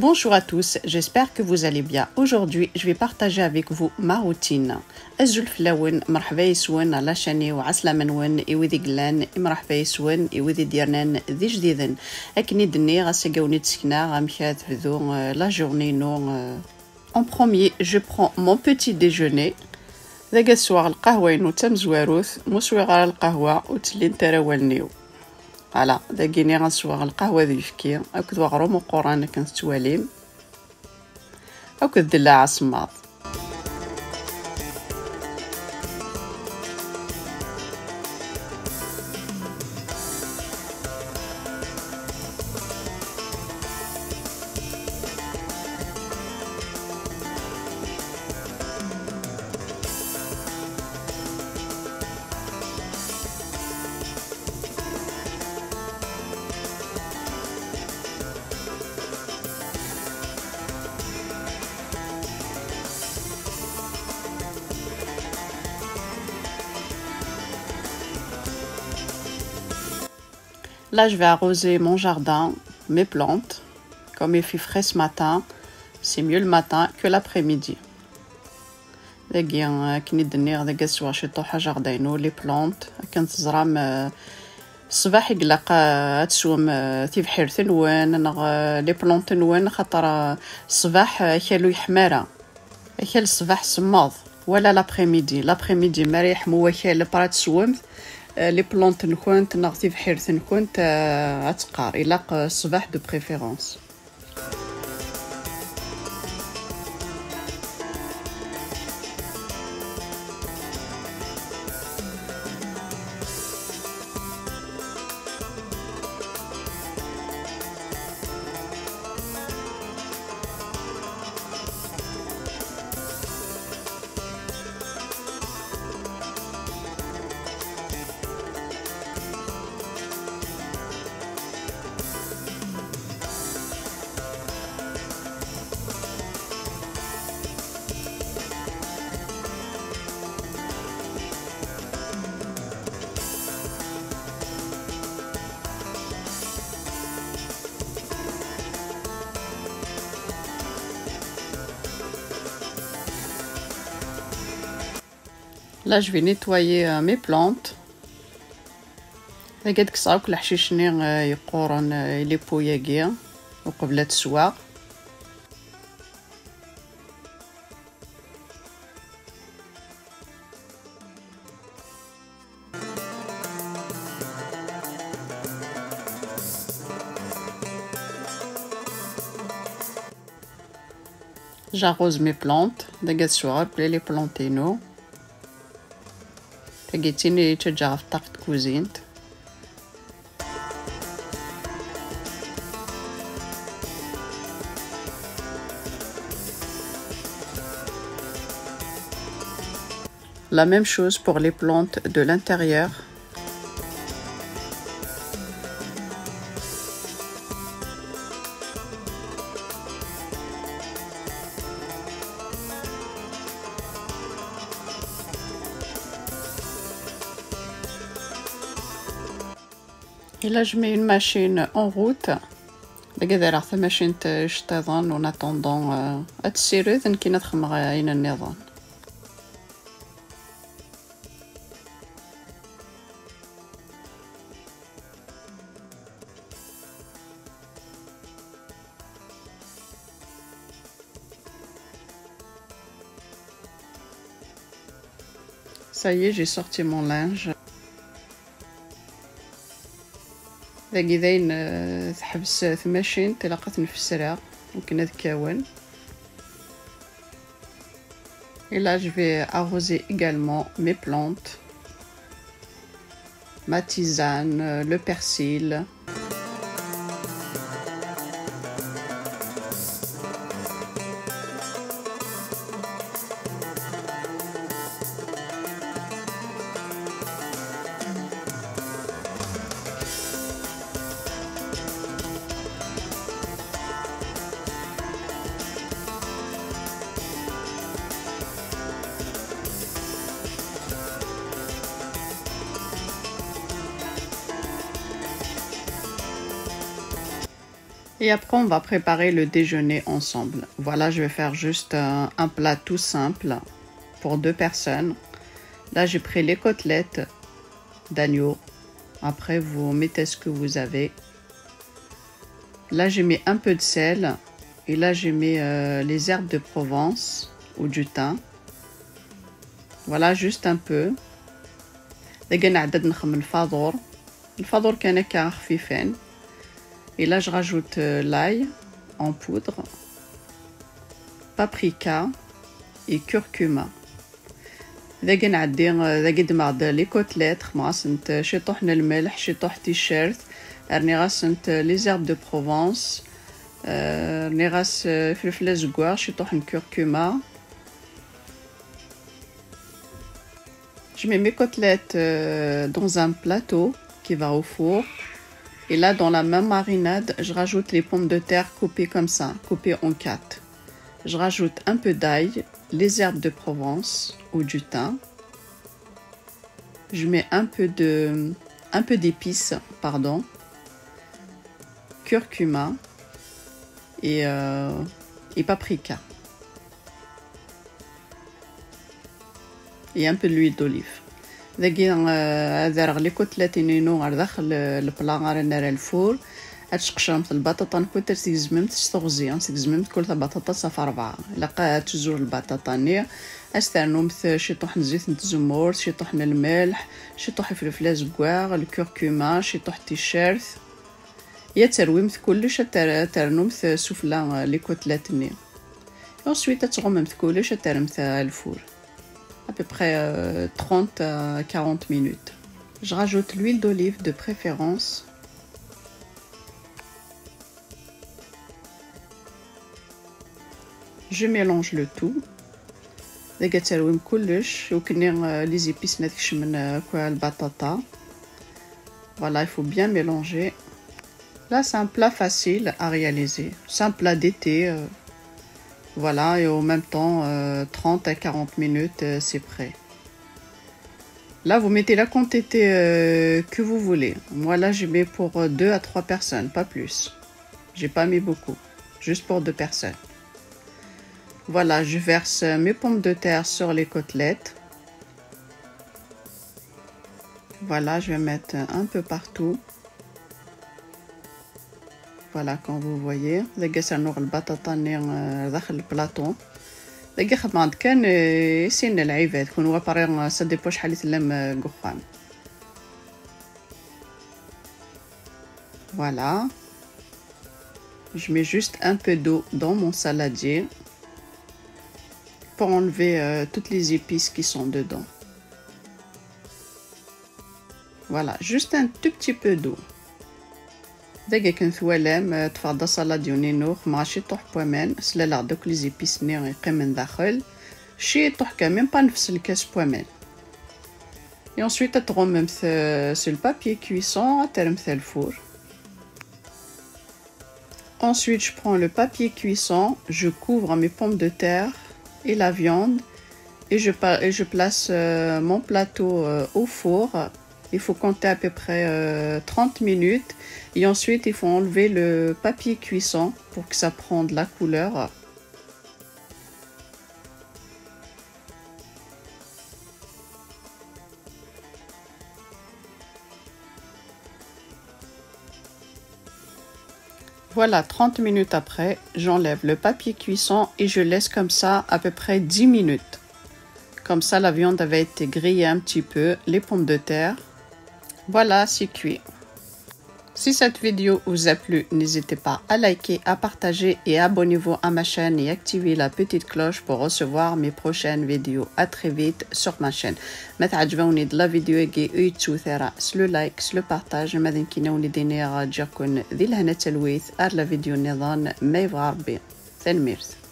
Bonjour à tous, j'espère que vous allez bien. Aujourd'hui, je vais partager avec vous ma routine. أزول فلاون مرحبا يسون على شاني وعسلامة نون إوذي قلان مرحبا يسون إوذي ديرنان ذي جديدن أكني دني غاساقاوني تسكنا غامكات فذو لا جورني نو. En premier, je prends mon petit déjeuner. ذاك السواغ القهوة ينو تمزواروث مسوي غير القهوة وتلين تراولنيو. فوالا داكيني غنسواغ القهوة ذي فكي أكد وغروم وقران كنستواليم أكد دلاع الصماض. Là, je vais arroser mon jardin, mes plantes. Comme il fait frais ce matin, c'est mieux le matin que l'après-midi. داكيا كني دنيغ داك السوا شطوحة جاردينو لي بلونت كانت زرام الصباح يقلق تسوم في بحير تنوان لي بلونت تنوان خاطر الصباح كالو يحمارة كال الصباح سماض ولا لابريميدي مريح موكال برات سومت لي بلونت نكونت نغتي بحير تنكونت اتقار إلاق الصباح دو بريفيرونس. Là, je vais nettoyer mes plantes. لقيت كساوك الحشيشني يقورن إلي بوياكيا وقبلات السواق. J'arrose mes plantes. لقيت السواق بلي لي بلونتينو. لقيتيني تشجع في طاقة كوزينت. La même chose pour les plantes de l'intérieur. Et là, je mets une machine en route. لقيت راه ماشين تشتغل en attendant تسيرت كي نخمغ عين النظام. Ça y est, j'ai sorti mon linge. ذاكي ذاين تحبس ثماشين تلاقات نفسرها وكنا ذكاون. Et là, je vais arroser également mes plantes, ma tisane, le persil. Et après, on va préparer le déjeuner ensemble. Voilà, je vais faire juste un plat tout simple pour 2 personnes. Là, j'ai pris les côtelettes d'agneau. Après, vous mettez ce que vous avez. Là, j'ai mis un peu de sel. Et là, j'ai mis les herbes de Provence ou du thym. Voilà, juste un peu. لقينا عدد نخمم الفاضور كان هكا خفيفين. Et là, je rajoute l'ail en poudre, paprika et curcuma. إذا كنعدي إذا قدمت لي كوتليت غاسنت شي طحن الملح شي طح تيشيرت راني غاسنت لي زيرب دو بروفونس راني غاس فلفله زكواغ شي طحن كركما. Je mets mes côtelettes dans un plateau qui va au four. Et là, dans la même marinade, je rajoute les pommes de terre coupées comme ça, coupées en 4. Je rajoute un peu d'ail, les herbes de Provence ou du thym. Je mets un peu d'épices, pardon, curcuma et paprika. Et un peu d'huile d'olive. هذا لي كوتلات ينينو على داخل البلا غارنا الفور هتشقشرمت البطاطا نكون ترسيزممت تستغزيان تزممت كل بطاطا صفر 4 لقى تزور البطاطا نير استرنومت شي طحن زيت نتزمور شي طحن الملح شي طح فلفله زكواغ الكركما شي طح تيشيرت يا ترويمت كلش ترنومت سفلا لي كوتلات نير ensuite تغممت كلش ترمت الفور à peu près 30 à 40 minutes. Je rajoute l'huile d'olive de préférence. Je mélange le tout. Les épices voilà, il faut bien mélanger. Là, c'est un plat facile à réaliser. C'est un plat d'été. Voilà, et en même temps, 30 à 40 minutes, c'est prêt. Là, vous mettez la quantité que vous voulez. Moi, là, je mets pour 2 à 3 personnes, pas plus. J'ai pas mis beaucoup, juste pour 2 personnes. Voilà, je verse mes pommes de terre sur les côtelettes. Voilà, je vais mettre un peu partout. Voilà, comme vous voyez, لقى سنوغ البطاطا داخل البلاطو لقى خدمت كان يسين العيبات كون هو باريغ سا ديبو شحال يتلم قخان. Voilà, je mets juste un peu d'eau dans mon saladier pour enlever toutes les épices qui sont dedans. Voilà, juste un tout petit peu d'eau. دقيقة ثوالام تفضل صلاد يونينوخ مع شي طح بوامان سلالا دوك لي زيبيس ني يقيم من داخل شي طح كامل با نفس الكاس بوامان. Et ensuite تغمم sur le papier cuisson ترمث الفور. Ensuite je prends le papier cuisson, je couvre mes pommes de terre et la viande et je place mon plateau au four. Il faut compter à peu près 30 minutes et ensuite il faut enlever le papier cuisson pour que ça prenne de la couleur. Voilà, 30 minutes après, j'enlève le papier cuisson et je laisse comme ça à peu près 10 minutes. Comme ça, la viande avait été grillée un petit peu, les pommes de terre. Voilà, c'est cuit. Si cette vidéo vous a plu, n'hésitez pas à liker, à partager et abonnez-vous à ma chaîne et activez la petite cloche pour recevoir mes prochaines vidéos. À très vite sur ma chaîne. ما تعجبوني de la vidéo يتسو ثرا سلو لايك سلو بارتاج ما ذنكينوني دينيغا جاكون ذي الهنا تلويث ار لا فيديو نظام ما يبغى ربي ثانميرث.